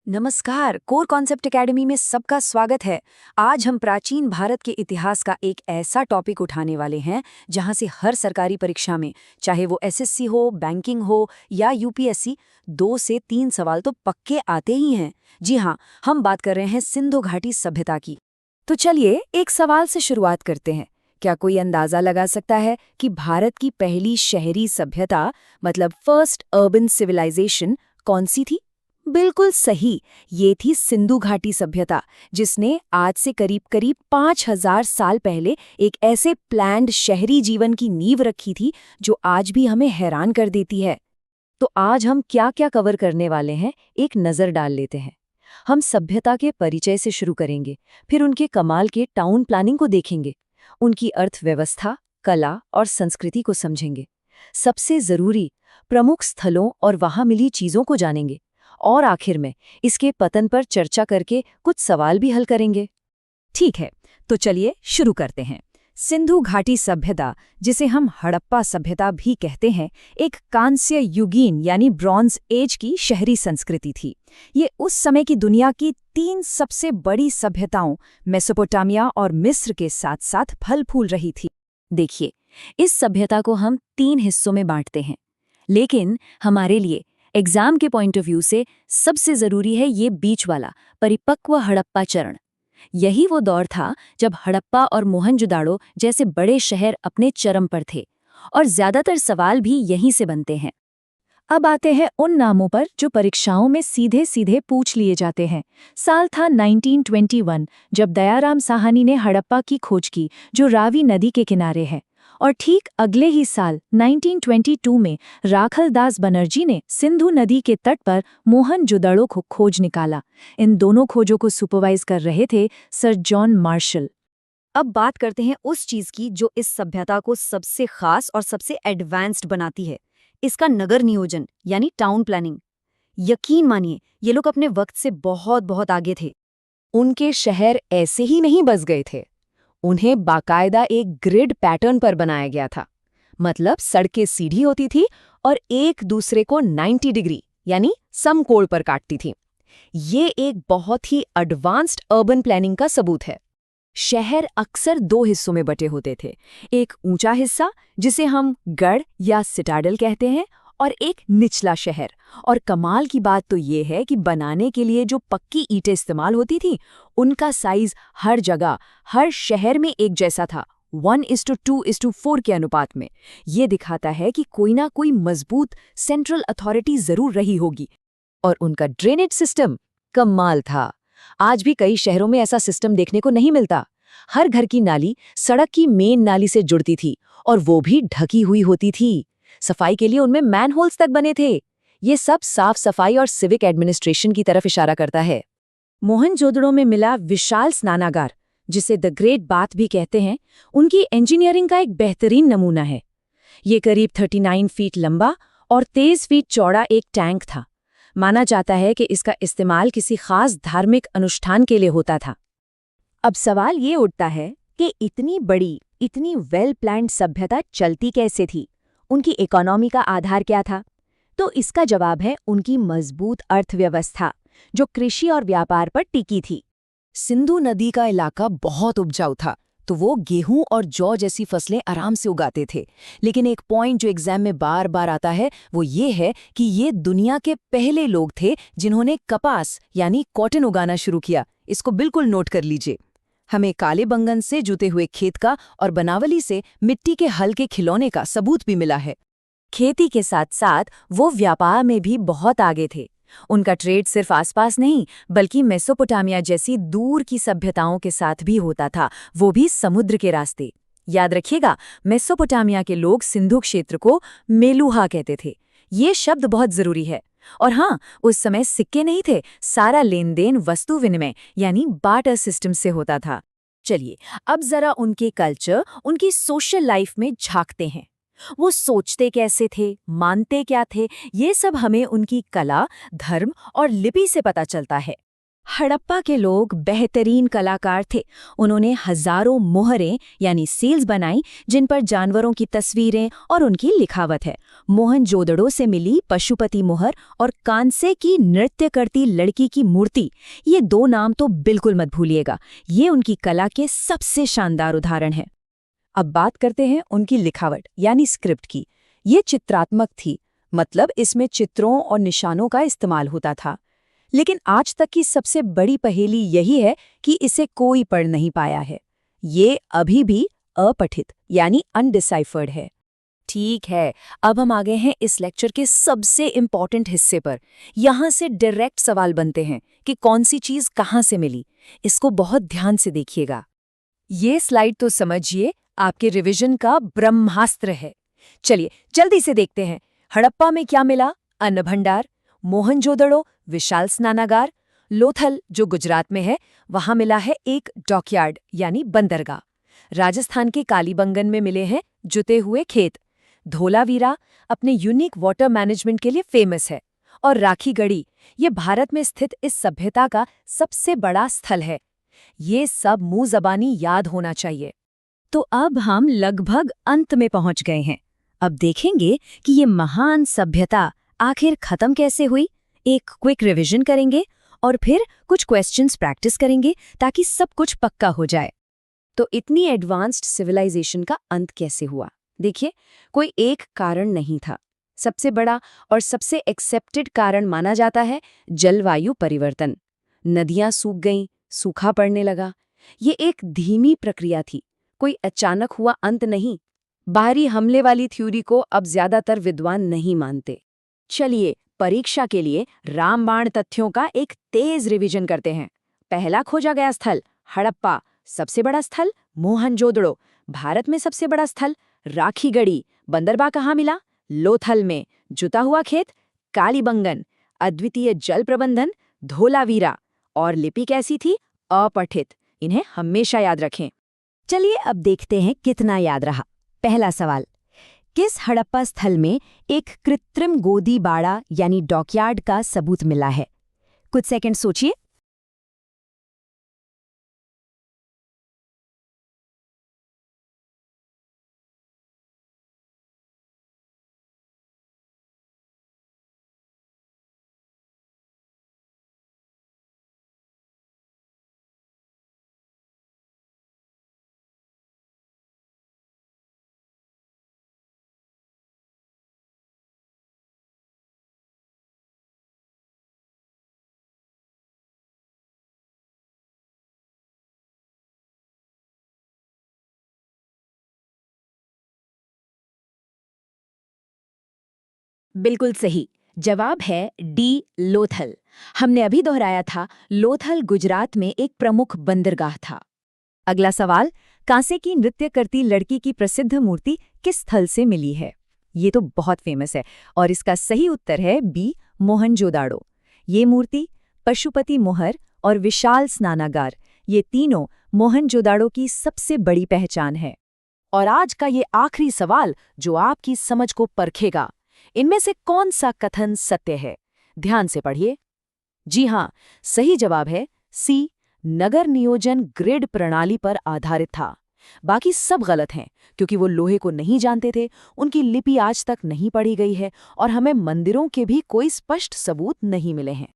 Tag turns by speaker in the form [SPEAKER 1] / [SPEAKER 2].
[SPEAKER 1] नमस्कार, core concept academy में सबका स्वागत है। आज हम प्राचीन भारत के इतिहास का एक ऐसा टॉपिक उठाने वाले हैं जहां से हर सरकारी परीक्षा में, चाहे वो एसएससी हो, बैंकिंग हो या यूपीएससी, 2 से 3 सवाल तो पक्के आते ही हैं। जी हाँ, हम बात कर रहे हैं सिंधु घाटी सभ्यता की। तो चलिए एक सवाल से शुरुआत करते हैं। क्या कोई अंदाजा लगा सकता है कि भारत की पहली शहरी सभ्यता मतलब फर्स्ट अर्बन सिविलाइजेशन कौन सी थी? बिल्कुल सही, ये थी सिंधु घाटी सभ्यता, जिसने आज से करीब करीब 5000 साल पहले एक ऐसे प्लान्ड शहरी जीवन की नींव रखी थी जो आज भी हमें हैरान कर देती है। तो आज हम क्या क्या कवर करने वाले हैं, एक नज़र डाल लेते हैं। हम सभ्यता के परिचय से शुरू करेंगे, फिर उनके कमाल के टाउन प्लानिंग को देखेंगे, उनकी अर्थव्यवस्था, कला और संस्कृति को समझेंगे। सबसे जरूरी, प्रमुख स्थलों और वहां मिली चीजों को जानेंगे। और आखिर में इसके पतन पर चर्चा करके कुछ सवाल भी हल करेंगे। ठीक है, तो चलिए शुरू करते हैं। सिंधु घाटी सभ्यता, जिसे हम हड़प्पा सभ्यता भी कहते हैं, एक कांस्य युगीन यानी ब्रॉन्ज एज की शहरी संस्कृति थी। ये उस समय की दुनिया की 3 सबसे बड़ी सभ्यताओं मेसोपोटामिया और मिस्र के साथ साथ फल फूल रही थी। देखिए, इस सभ्यता को हम 3 हिस्सों में बांटते हैं, लेकिन हमारे लिए एग्जाम के पॉइंट ऑफ व्यू से सबसे जरूरी है ये बीच वाला परिपक्व हड़प्पा चरण। यही वो दौर था जब हड़प्पा और मोहनजोदाड़ो जैसे बड़े शहर अपने चरम पर थे, और ज्यादातर सवाल भी यहीं से बनते हैं। अब आते हैं उन नामों पर जो परीक्षाओं में सीधे सीधे पूछ लिए जाते हैं। साल था 1921, जब दयाराम साहनी ने हड़प्पा की खोज की, जो रावी नदी के किनारे है। और ठीक अगले ही साल 1922 में राखलदास बनर्जी ने सिंधु नदी के तट पर मोहनजोदड़ो को खोज निकाला। इन दोनों खोजों को सुपरवाइज कर रहे थे सर जॉन मार्शल। अब बात करते हैं उस चीज की जो इस सभ्यता को सबसे खास और सबसे एडवांस्ड बनाती है, इसका नगर नियोजन यानी टाउन प्लानिंग। यकीन मानिए, ये लोग अपने वक्त से बहुत बहुत आगे थे। उनके शहर ऐसे ही नहीं बस गए थे, उन्हें बाकायदा एक ग्रिड पैटर्न पर बनाया गया था। मतलब सड़कें सीधी होती थी और एक दूसरे को 90 डिग्री यानी समकोण पर काटती थी। ये एक बहुत ही एडवांस्ड अर्बन प्लानिंग का सबूत है। शहर अक्सर 2 हिस्सों में बटे होते थे, एक ऊंचा हिस्सा जिसे हम गढ़ या सिटाडल कहते हैं, और एक निचला शहर। और कमाल की बात तो ये है कि बनाने के लिए जो पक्की ईंटें इस्तेमाल होती थी, उनका साइज हर जगह, हर शहर में एक जैसा था, 1:2:4 के अनुपात में। ये दिखाता है कि कोई ना कोई मजबूत सेंट्रल अथॉरिटी जरूर रही होगी। और उनका ड्रेनेज सिस्टम कमाल था। आज भी कई शहरों में ऐसा सिस्टम देखने को नहीं मिलता। हर घर की नाली सड़क की मेन नाली से जुड़ती थी, और वो भी ढकी हुई होती थी। सफाई के लिए उनमें मैनहोल्स तक बने थे। ये सब साफ सफाई और सिविक एडमिनिस्ट्रेशन की तरफ इशारा करता है। मोहनजोदड़ो में मिला विशाल स्नानागार, जिसे द ग्रेट बाथ भी कहते हैं, उनकी इंजीनियरिंग का एक बेहतरीन नमूना है। ये करीब 39 फीट लंबा और 23 फीट चौड़ा एक टैंक था। माना जाता है कि इसका इस्तेमाल किसी खास धार्मिक अनुष्ठान के लिए होता था। अब सवाल ये उठता है कि इतनी बड़ी, इतनी वेल प्लान्ड सभ्यता चलती कैसे थी? उनकी इकोनॉमी का आधार क्या था? तो इसका जवाब है उनकी मजबूत अर्थव्यवस्था, जो कृषि और व्यापार पर टिकी थी। सिंधु नदी का इलाका बहुत उपजाऊ था, तो वो गेहूं और जौ जैसी फसलें आराम से उगाते थे। लेकिन एक पॉइंट जो एग्जाम में बार बार आता है, वो ये है कि ये दुनिया के पहले लोग थे जिन्होंने कपास यानी कॉटन उगाना शुरू किया। इसको बिल्कुल नोट कर लीजिए। हमें काले बंगन से जुते हुए खेत का और बनावली से मिट्टी के हल्के खिलौने का सबूत भी मिला है। खेती के साथ साथ वो व्यापार में भी बहुत आगे थे। उनका ट्रेड सिर्फ आसपास नहीं, बल्कि मेसोपोटामिया जैसी दूर की सभ्यताओं के साथ भी होता था, वो भी समुद्र के रास्ते। याद रखिएगा, मेसोपोटामिया के लोग सिंधु क्षेत्र को मेलुहा कहते थे। ये शब्द बहुत जरूरी है। और हाँ, उस समय सिक्के नहीं थे, सारा लेन देन वस्तु विनिमय यानी बार्टर सिस्टम से होता था। चलिए अब जरा उनके कल्चर, उनकी सोशल लाइफ में झांकते हैं। वो सोचते कैसे थे, मानते क्या थे, ये सब हमें उनकी कला, धर्म और लिपि से पता चलता है। हड़प्पा के लोग बेहतरीन कलाकार थे। उन्होंने हजारों मोहरें यानी सील्स बनाई जिन पर जानवरों की तस्वीरें और उनकी लिखावट है। मोहनजोदड़ो से मिली पशुपति मोहर और कांसे की नृत्य करती लड़की की मूर्ति, ये दो नाम तो बिल्कुल मत भूलिएगा। ये उनकी कला के सबसे शानदार उदाहरण हैं। अब बात करते हैं उनकी लिखावट यानी स्क्रिप्ट की। ये चित्रात्मक थी, मतलब इसमें चित्रों और निशानों का इस्तेमाल होता था। लेकिन आज तक की सबसे बड़ी पहेली यही है कि इसे कोई पढ़ नहीं पाया है। ये अभी भी अपठित यानी अनडिसाइफर्ड है। ठीक है, अब हम आ गए हैं इस लेक्चर के सबसे इम्पॉर्टेंट हिस्से पर। यहाँ से डायरेक्ट सवाल बनते हैं कि कौन सी चीज कहाँ से मिली। इसको बहुत ध्यान से देखिएगा। ये स्लाइड तो समझिए आपके रिवीजन का ब्रह्मास्त्र है। चलिए जल्दी से देखते हैं। हड़प्पा में क्या मिला? अन्न भंडार। मोहनजोदड़ो विशाल स्नानागार। लोथल जो गुजरात में है, वहां मिला है एक डॉकयार्ड यानी बंदरगाह। राजस्थान के कालीबंगन में मिले हैं जुते हुए खेत। धोलावीरा अपने यूनिक वाटर मैनेजमेंट के लिए फेमस है। और राखीगढ़ी, ये भारत में स्थित इस सभ्यता का सबसे बड़ा स्थल है। ये सब मुंह जबानी याद होना चाहिए। तो अब हम लगभग अंत में पहुंच गए हैं। अब देखेंगे कि ये महान सभ्यता आखिर खत्म कैसे हुई। एक क्विक रिवीजन करेंगे और फिर कुछ क्वेश्चंस प्रैक्टिस करेंगे ताकि सब कुछ पक्का हो जाए। तो इतनी एडवांस्ड सिविलाइजेशन का अंत कैसे हुआ? देखिए, कोई एक कारण नहीं था। सबसे बड़ा और सबसे एक्सेप्टेड कारण माना जाता है जलवायु परिवर्तन। नदियां सूख गईं, सूखा पड़ने लगा। ये एक धीमी प्रक्रिया थी, कोई अचानक हुआ अंत नहीं। बाहरी हमले वाली थ्योरी को अब ज्यादातर विद्वान नहीं मानते। चलिए परीक्षा के लिए रामबाण तथ्यों का एक तेज रिवीजन करते हैं। पहला खोजा गया स्थल हड़प्पा, सबसे बड़ा स्थल मोहनजोदड़ो, भारत में सबसे बड़ा स्थल राखीगढ़ी, बंदरगाह कहाँ मिला? लोथल में। जुता हुआ खेत कालीबंगन, अद्वितीय जल प्रबंधन धोलावीरा, और लिपि कैसी थी? अपठित। इन्हें हमेशा याद रखें। चलिए अब देखते हैं कितना याद रहा। पहला सवाल, किस हड़प्पा स्थल में एक कृत्रिम गोदी बाड़ा यानी डॉकयार्ड का सबूत मिला है? कुछ सेकंड सोचिए। बिल्कुल सही जवाब है डी, लोथल। हमने अभी दोहराया था, लोथल गुजरात में एक प्रमुख बंदरगाह था। अगला सवाल, कांसे की नृत्य करती लड़की की प्रसिद्ध मूर्ति किस स्थल से मिली है? ये तो बहुत फेमस है और इसका सही उत्तर है बी, मोहनजोदाड़ो। ये मूर्ति, पशुपति मोहर और विशाल स्नानागार, ये तीनों मोहनजोदाड़ो की सबसे बड़ी पहचान है। और आज का ये आखिरी सवाल जो आपकी समझ को परखेगा, इनमें से कौन सा कथन सत्य है? ध्यान से पढ़िए। जी हाँ, सही जवाब है सी, नगर नियोजन ग्रिड प्रणाली पर आधारित था। बाकी सब गलत हैं क्योंकि वो लोहे को नहीं जानते थे, उनकी लिपि आज तक नहीं पढ़ी गई है और हमें मंदिरों के भी कोई स्पष्ट सबूत नहीं मिले हैं।